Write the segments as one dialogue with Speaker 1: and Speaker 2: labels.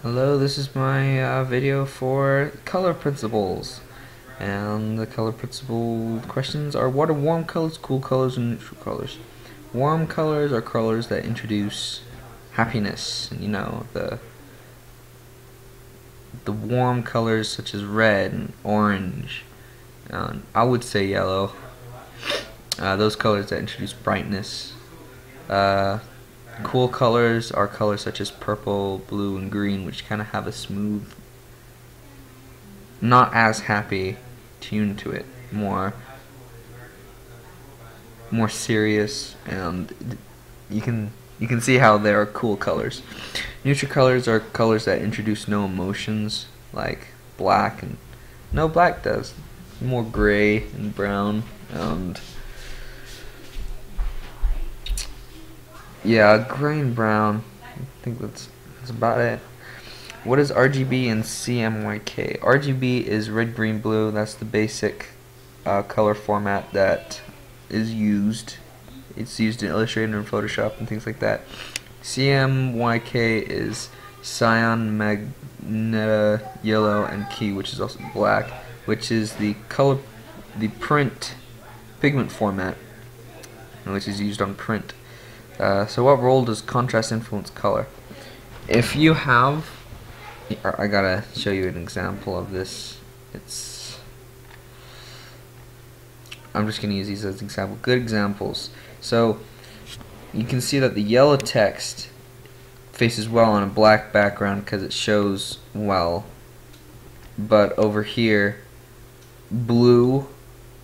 Speaker 1: Hello, this is my video for color principles. And the color principle questions are: what are warm colors, cool colors, and neutral colors? Warm colors are colors that introduce happiness. You know, the warm colors such as red and orange. I would say yellow. Those colors that introduce brightness. Uh, Cool colors are colors such as purple, blue, and green, which kind of have a smooth, not as happy tune to it, more serious, and you can see how they are cool colors. Neutral colors are colors that introduce no emotions, like black, and no, black does more gray and brown, and yeah, gray and brown. I think that's about it. What is RGB and CMYK? RGB is red, green, blue. That's the basic color format that is used. It's used in Illustrator and Photoshop and things like that. CMYK is cyan, magenta, yellow, and key, which is also black, which is the print pigment format, which is used on print. So what role does contrast influence color? If you have, I gotta show you an example of this. I'm just gonna use these as example, good examples. So you can see that the yellow text faces well on a black background because it shows well, but over here, blue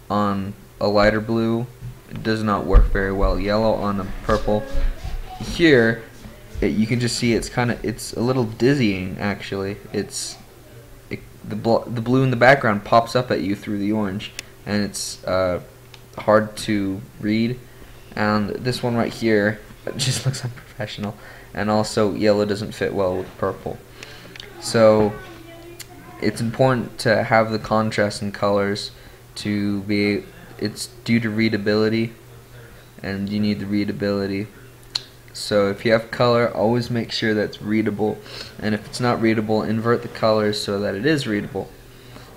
Speaker 1: on a lighter blue, it does not work very well. Yellow on a purple. Here, you can just see it's a little dizzying actually. The blue in the background pops up at you through the orange, and it's hard to read. And this one right here, it just looks unprofessional. And also, yellow doesn't fit well with purple. So it's important to have the contrast in colors to be. It's due to readability, and you need the readability. So if you have color, always make sure that it's readable, and if it's not readable, invert the colors so that it is readable.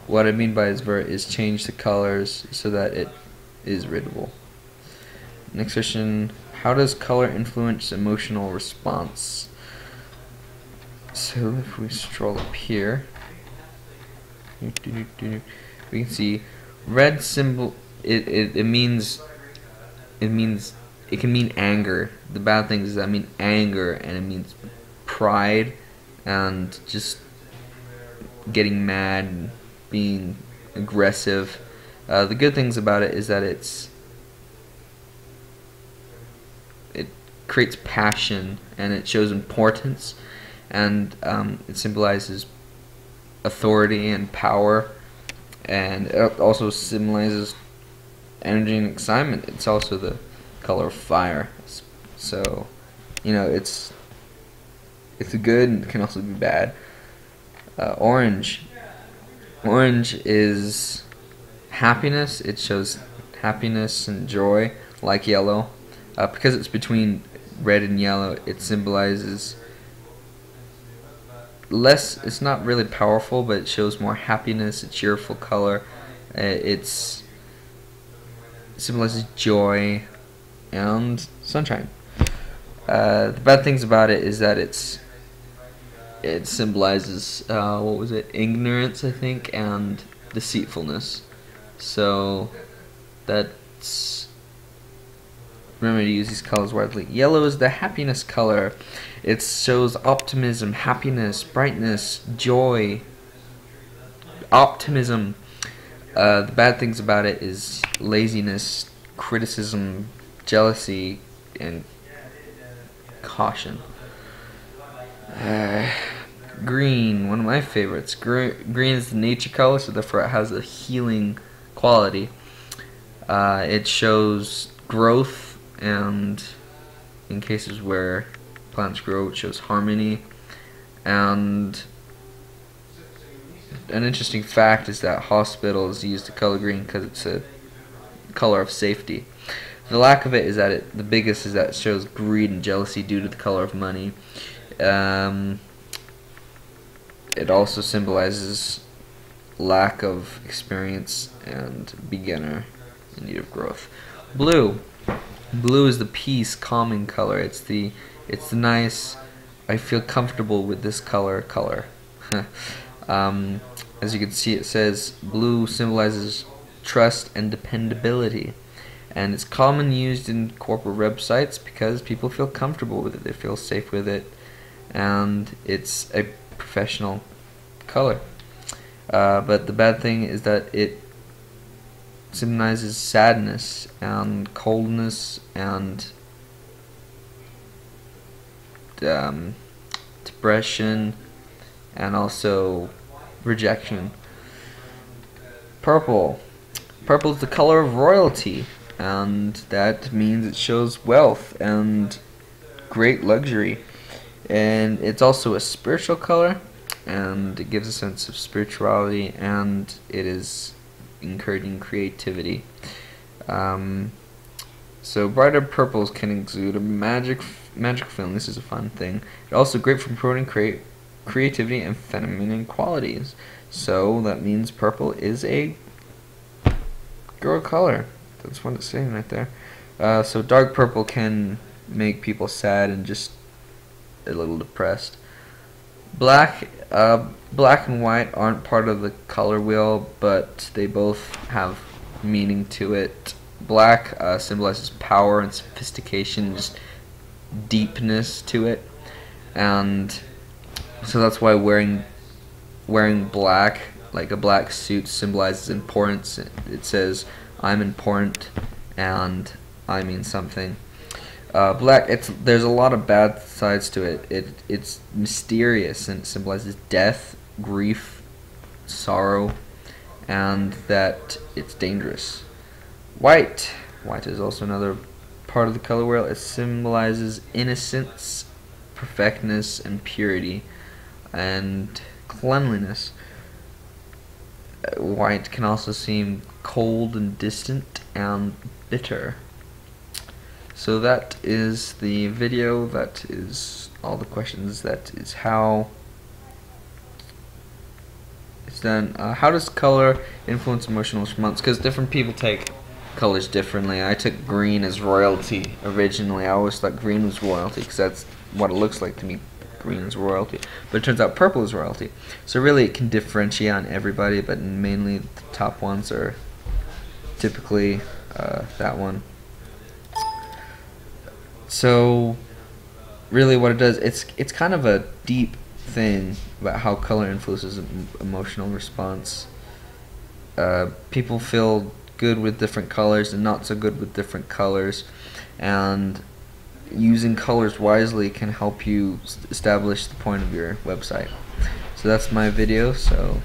Speaker 1: What I mean by invert is change the colors so that it is readable. Next question: how does color influence emotional response? So if we scroll up here, we can see red symbol. It can mean anger. The bad thing is that mean anger, and it means pride and just getting mad and being aggressive. The good things about it is that it creates passion, and it shows importance, and it symbolizes authority and power, and it also symbolizes energy and excitement. It's also the color of fire, so you know it's good and can also be bad. Orange is happiness. It shows happiness and joy, like yellow. Because it's between red and yellow, it symbolizes less. It's not really powerful, but it shows more happiness, a cheerful color. It symbolizes joy and sunshine. The bad things about it is that it symbolizes what was it? Ignorance, I think, and deceitfulness. So that's, remember to use these colors widely. Yellow is the happiness color. It shows optimism, happiness, brightness, joy, optimism. The bad things about it is laziness, criticism, jealousy, and caution. Green, one of my favorites. Green is the nature color, so therefore it has a healing quality. It shows growth, and in cases where plants grow, it shows harmony. And an interesting fact is that hospitals use the color green because it's a color of safety. The lack of it is that the biggest is that it shows greed and jealousy due to the color of money. it also symbolizes lack of experience and beginner in need of growth. Blue. Blue is the peace, calming color. It's the nice, I feel comfortable with this color. As you can see, it says blue symbolizes trust and dependability, and it's common used in corporate websites because people feel comfortable with it, they feel safe with it, and it's a professional color. But the bad thing is that it symbolizes sadness and coldness and depression and also rejection. Purple. Purple is the color of royalty, and that means it shows wealth and great luxury. And it's also a spiritual color, and it gives a sense of spirituality, and it is encouraging creativity. So brighter purples can exude a magic feeling. This is a fun thing. It's also great for promoting creativity and feminine qualities. So that means purple is a girl color. That's what it's saying right there. So dark purple can make people sad and just a little depressed. Black and white aren't part of the color wheel, but they both have meaning to it. Black symbolizes power and sophistication, just deepness to it, and so that's why wearing black, like a black suit, symbolizes importance. It says I'm important and I mean something. Black, there's a lot of bad sides to it. It's mysterious and it symbolizes death, grief, sorrow, and that it's dangerous. White is also another part of the color wheel. It symbolizes innocence, perfectness, and purity, and cleanliness. White can also seem cold and distant and bitter. So that is the video. That is all the questions. That is how it's done. How does color influence emotional response? Because different people take colors differently. I took green as royalty originally. I always thought green was royalty because that's what it looks like to me. Green is royalty, but it turns out purple is royalty. So really it can differentiate on everybody, but mainly the top ones are typically that one. So really what it does, it's kind of a deep thing about how color influences emotional response. People feel good with different colors and not so good with different colors, and using colors wisely can help you establish the point of your website. So that's my video. So